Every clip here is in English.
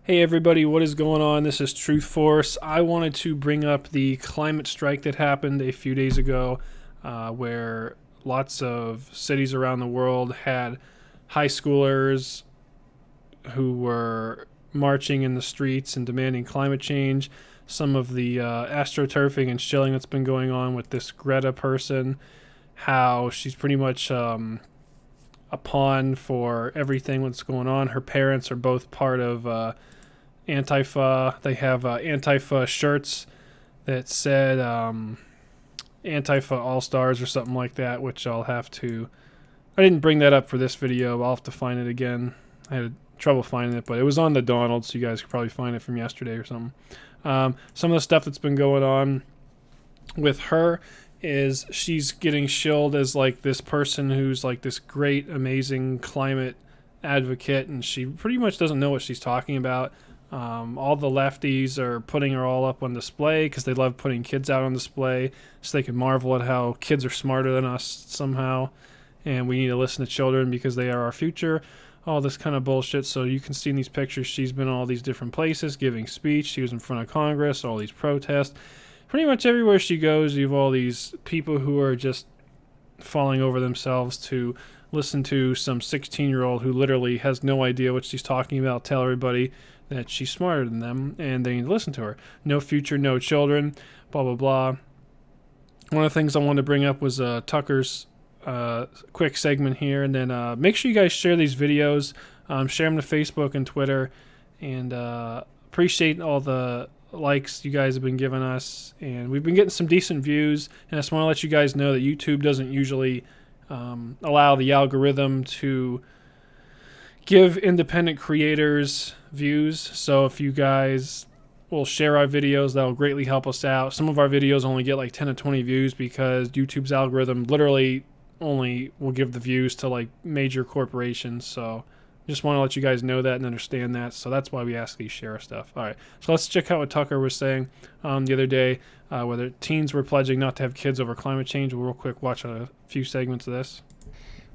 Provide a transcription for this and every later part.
Hey everybody, what is going on? This is Truth Force. I wanted to bring up the climate strike that happened a few days ago, where lots of cities around the world had high schoolers who were marching in the streets and demanding climate change. Some of the astroturfing and shilling that's been going on with this Greta person, how she's pretty much a pawn for everything that's going on. Her parents are both part of Antifa. They have Antifa shirts that said Antifa All Stars or something like that, which I'll have to. I didn't bring that up for this video. I'll have to find it again. I had trouble finding it, but it was on the Donald, so you guys could probably find it from yesterday or something. Some of the stuff that's been going on with her is she's getting shilled as like this person who's like this great, amazing climate advocate, and she pretty much doesn't know what she's talking about. All the lefties are putting her all up on display because they love putting kids out on display so they can marvel at how kids are smarter than us somehow, and we need to listen to children because they are our future. All this kind of bullshit. So you can see in these pictures she's been in all these different places giving speech. She was in front of Congress, all these protests. Pretty much everywhere she goes, you have all these people who are just falling over themselves to listen to some 16-year-old who literally has no idea what she's talking about, tell everybody that she's smarter than them and they need to listen to her. No future, no children, blah, blah, blah. One of the things I wanted to bring up was Tucker's quick segment here, and then make sure you guys share these videos, share them to Facebook and Twitter, and appreciate all the likes you guys have been giving us, and we've been getting some decent views. And I just want to let you guys know that YouTube doesn't usually allow the algorithm to give independent creators views, so if you guys will share our videos, that will greatly help us out. Some of our videos only get like 10 to 20 views because YouTube's algorithm literally only will give the views to like major corporations. So just want to let you guys know that and understand that. So that's why we ask you to share stuff. All right, so let's check out what Tucker was saying the other day, whether teens were pledging not to have kids over climate change. We'll real quick watch a few segments of this.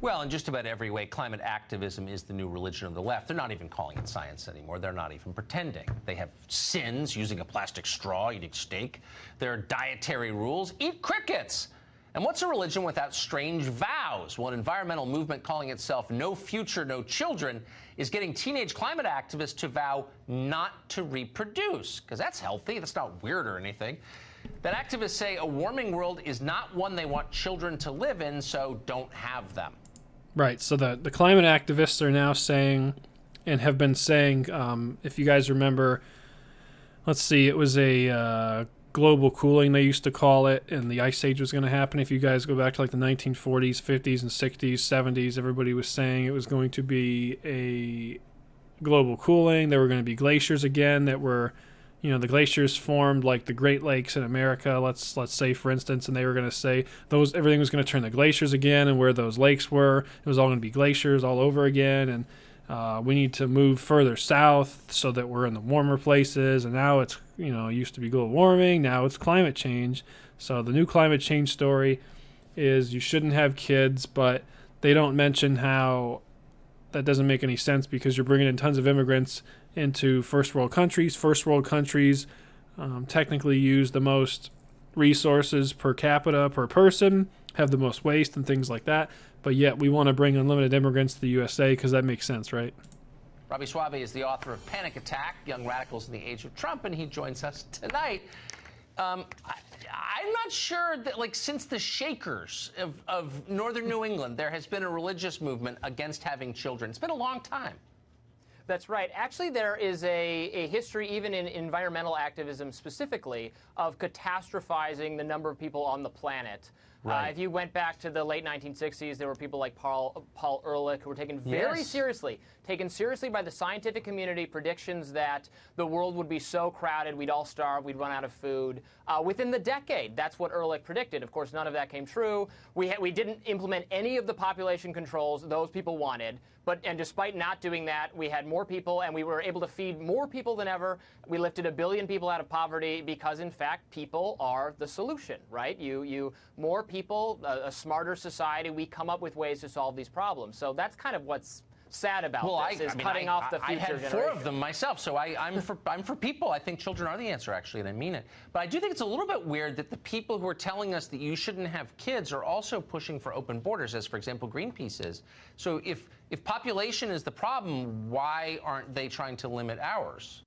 Well, in just about every way, climate activism is the new religion of the left. They're not even calling it science anymore. They're not even pretending. They have sins, using a plastic straw, eating steak. There are dietary rules. Eat crickets. And what's a religion without strange vows? One environmental movement calling itself No Future, No Children is getting teenage climate activists to vow not to reproduce, because that's healthy. That's not weird or anything. That activists say a warming world is not one they want children to live in, so don't have them. Right, so the climate activists are now saying, and have been saying, if you guys remember, let's see, it was a global cooling, they used to call it, and the ice age was going to happen. If you guys go back to like the 1940s, 50s, and 60s, 70s, everybody was saying it was going to be a global cooling. There were going to be glaciers again that were, you know, the glaciers formed like the Great Lakes in America, let's say, for instance, and they were going to say everything was going to turn to glaciers again, and where those lakes were, it was all going to be glaciers all over again, and we need to move further south so that we're in the warmer places. And now it's, you know, it used to be global warming, now it's climate change. So the new climate change story is you shouldn't have kids, but they don't mention how that doesn't make any sense because you're bringing in tons of immigrants into first world countries. First world countries technically use the most resources per capita per person, have the most waste and things like that, but yet we want to bring unlimited immigrants to the USA because that makes sense, right? Robbie Suave is the author of Panic Attack, Young Radicals in the Age of Trump, and he joins us tonight. I'm not sure that, like, since the Shakers of northern New England, there has been a religious movement against having children. It's been a long time. That's right. Actually, there is a history, even in environmental activism specifically, of catastrophizing the number of people on the planet. Right. If you went back to the late 1960s, there were people like Paul Ehrlich who were taken very seriously, taken seriously by the scientific community, predictions that the world would be so crowded, we'd all starve, we'd run out of food. Within the decade, that's what Ehrlich predicted. Of course, none of that came true. We didn't implement any of the population controls those people wanted. And despite not doing that, we had more people, and we were able to feed more people than ever. We lifted 1 billion people out of poverty because, in fact, people are the solution, right? More people, a smarter society, we come up with ways to solve these problems. So that's kind of what's sad about this, is I mean, cutting off the I future had generation. 4 of them myself, so I'm for people. I think children are the answer, actually, and I mean it. But I do think it's a little bit weird that the people who are telling us that you shouldn't have kids are also pushing for open borders, as, for example, Greenpeace is. So if population is the problem, why aren't they trying to limit ours?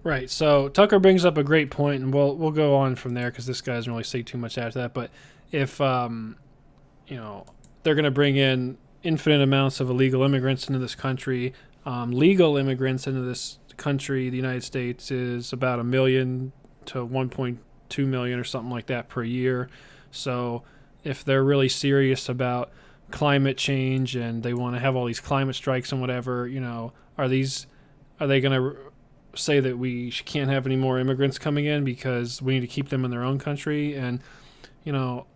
Right. So Tucker brings up a great point, and we'll go on from there because this guy doesn't really say too much after that. But if you know, they're going to bring in infinite amounts of illegal immigrants into this country, legal immigrants into this country, the United States, is about 1 million to 1.2 million or something like that per year. So if they're really serious about climate change and they want to have all these climate strikes and whatever, you know, are they going to say that we can't have any more immigrants coming in because we need to keep them in their own country? And, you know,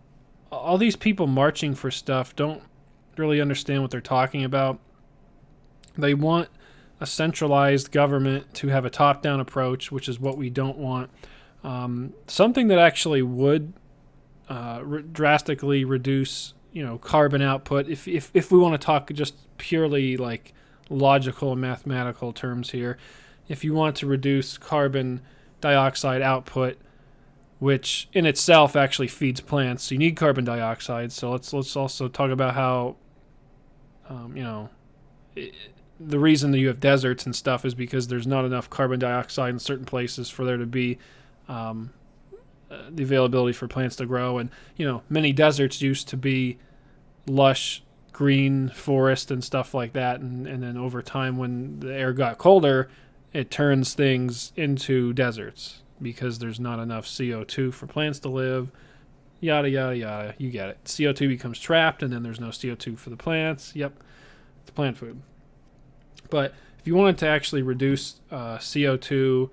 all these people marching for stuff don't really understand what they're talking about. They want a centralized government to have a top-down approach, which is what we don't want. Something that actually would drastically reduce, you know, carbon output, if we want to talk just purely like logical and mathematical terms here. If you want to reduce carbon dioxide output, which in itself actually feeds plants, so you need carbon dioxide. So let's also talk about how, you know, the reason that you have deserts and stuff is because there's not enough carbon dioxide in certain places for there to be the availability for plants to grow. And, you know, many deserts used to be lush green forest and stuff like that. And then over time, when the air got colder, it turns things into deserts because there's not enough CO2 for plants to live, yada, yada, yada. You get it. CO2 becomes trapped, and then there's no CO2 for the plants. Yep, it's plant food. But if you wanted to actually reduce CO2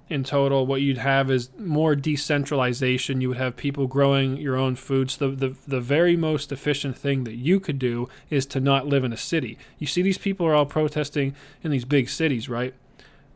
in total, what you'd have is more decentralization. You would have people growing your own foods. The very most efficient thing that you could do is to not live in a city. You see these people are all protesting in these big cities, right?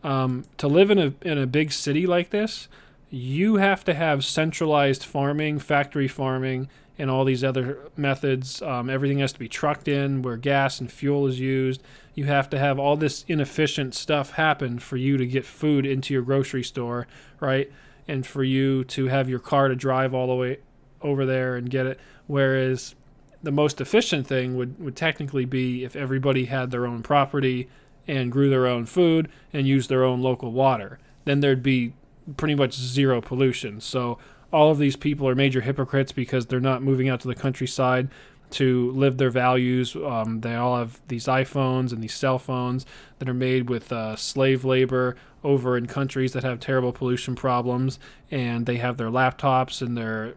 To live in a big city like this, you have to have centralized farming, factory farming, and all these other methods. Everything has to be trucked in where gas and fuel is used. You have to have all this inefficient stuff happen for you to get food into your grocery store, right? And for you to have your car to drive all the way over there and get it. Whereas the most efficient thing would technically be if everybody had their own property and grew their own food and used their own local water. Then there'd be pretty much zero pollution. So all of these people are major hypocrites because they're not moving out to the countryside to live their values. They all have these iPhones and these cell phones that are made with slave labor over in countries that have terrible pollution problems, and they have their laptops and they're,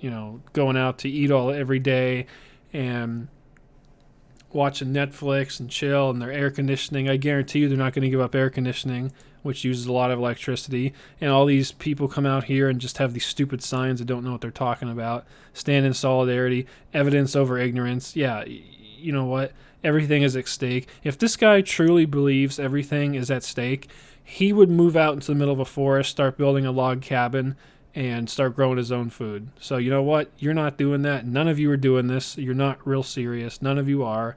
you know, going out to eat every day and watching Netflix and chill, and their air conditioning. I guarantee you they're not going to give up air conditioning, which uses a lot of electricity. And all these people come out here and just have these stupid signs that don't know what they're talking about. Stand in solidarity, evidence over ignorance. Yeah, you know what? Everything is at stake. If this guy truly believes everything is at stake, he would move out into the middle of a forest, start building a log cabin, and start growing his own food. So you know what? You're not doing that. None of you are doing this. You're not real serious. None of you are.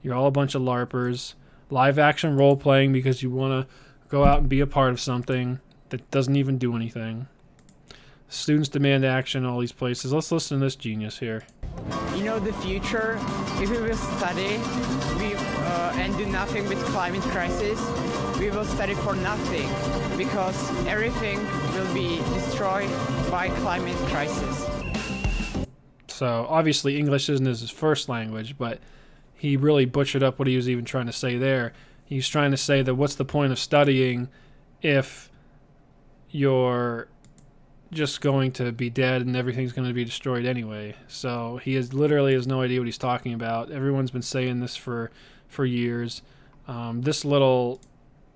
You're all a bunch of LARPers. Live action role playing because you want to go out and be a part of something that doesn't even do anything. Students demand action in all these places. Let's listen to this genius here. You know, the future, if we will study and do nothing with climate crisis, we will study for nothing because everything will be destroyed by climate crisis. So obviously English isn't his first language, but he really butchered up what he was even trying to say there. He's trying to say that what's the point of studying if you're just going to be dead and everything's going to be destroyed anyway. So he literally has no idea what he's talking about. Everyone's been saying this for years. This little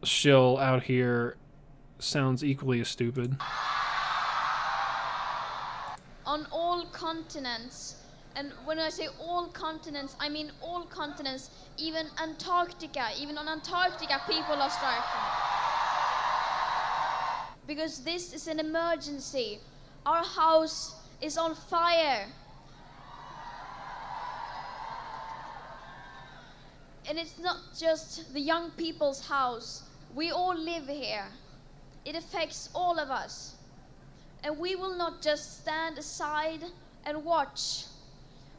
shill out here sounds equally as stupid. On all continents, and when I say all continents, I mean all continents, even Antarctica. Even on Antarctica, people are striking. Because this is an emergency. Our house is on fire. And it's not just the young people's house. We all live here. It affects all of us. And we will not just stand aside and watch.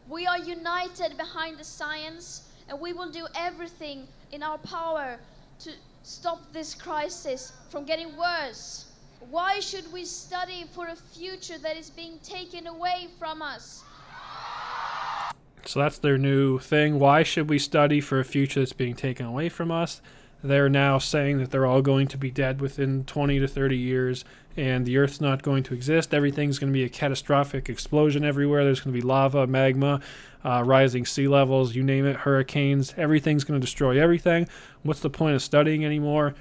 We are united behind the science, and we will do everything in our power to stop this crisis from getting worse. Why should we study for a future that is being taken away from us? So that's their new thing. Why should we study for a future that's being taken away from us? They're now saying that they're all going to be dead within 20 to 30 years, and the Earth's not going to exist. Everything's going to be a catastrophic explosion everywhere. There's going to be lava, magma, rising sea levels, you name it, hurricanes. Everything's going to destroy everything. What's the point of studying anymore?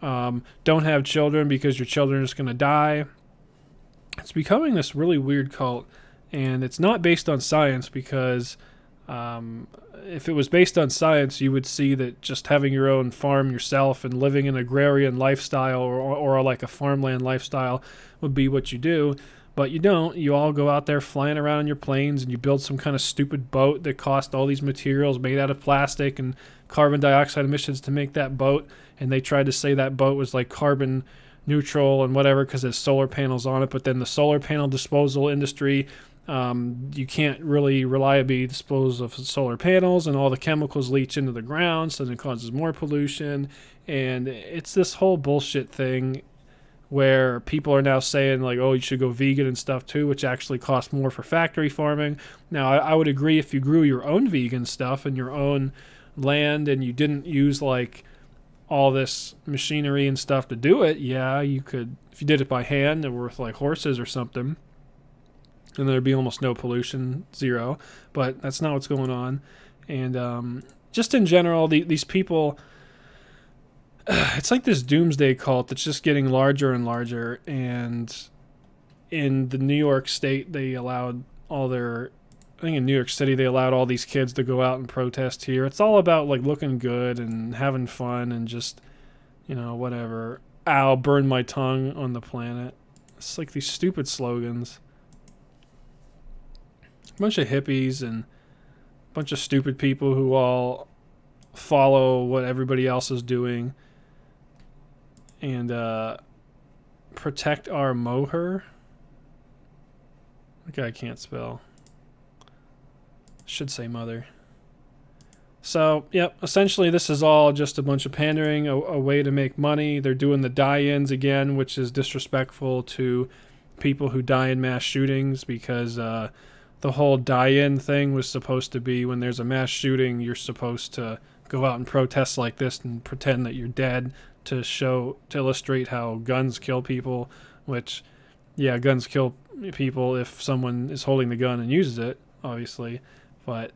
Don't have children because your children are just going to die. It's becoming this really weird cult, and it's not based on science because if it was based on science, you would see that just having your own farm yourself and living an agrarian lifestyle or like a farmland lifestyle would be what you do. But you don't. You all go out there flying around in your planes and you build some kind of stupid boat that cost all these materials made out of plastic and carbon dioxide emissions to make that boat. And they tried to say that boat was like carbon neutral and whatever because there's solar panels on it. But then the solar panel disposal industry, you can't really reliably dispose of solar panels, and all the chemicals leach into the ground, so then it causes more pollution. And it's this whole bullshit thing where people are now saying like, oh, you should go vegan and stuff too, which actually costs more for factory farming. Now, I would agree if you grew your own vegan stuff in your own land and you didn't use like all this machinery and stuff to do it, yeah, you could. If you did it by hand or with like horses or something, and there'd be almost no pollution, zero. But that's not what's going on. And just in general, these people, it's like this doomsday cult that's just getting larger and larger. And in the New York State, they allowed all their, I think in New York City, they allowed all these kids to go out and protest here. It's all about like looking good and having fun and just, you know, whatever. Ow, burn my tongue on the planet. It's like these stupid slogans. Bunch of hippies and a bunch of stupid people who all follow what everybody else is doing and protect our moher. That guy can't spell. Should say mother. So, yep, essentially this is all just a bunch of pandering, a way to make money. They're doing the die-ins again, which is disrespectful to people who die in mass shootings because the whole die-in thing was supposed to be when there's a mass shooting, you're supposed to go out and protest like this and pretend that you're dead to illustrate how guns kill people, which, yeah, guns kill people if someone is holding the gun and uses it, obviously. But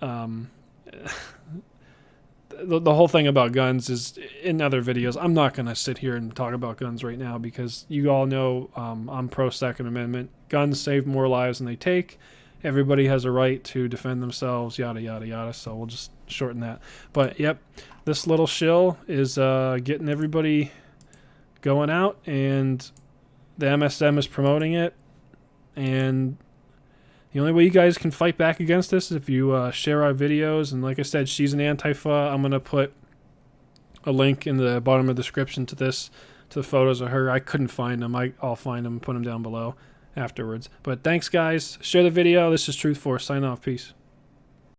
the whole thing about guns is in other videos. I'm not going to sit here and talk about guns right now because you all know I'm pro-Second Amendment. Guns save more lives than they take. Everybody has a right to defend themselves, yada, yada, yada. So we'll just shorten that. But, yep, this little shill is getting everybody going out, and the MSM is promoting it. And the only way you guys can fight back against this is if you share our videos. And like I said, she's an Antifa. I'm going to put a link in the bottom of the description to this, to the photos of her. I couldn't find them. I'll find them and put them down below afterwards. But thanks, guys. Share the video. This is Truth Force. Sign off. Peace.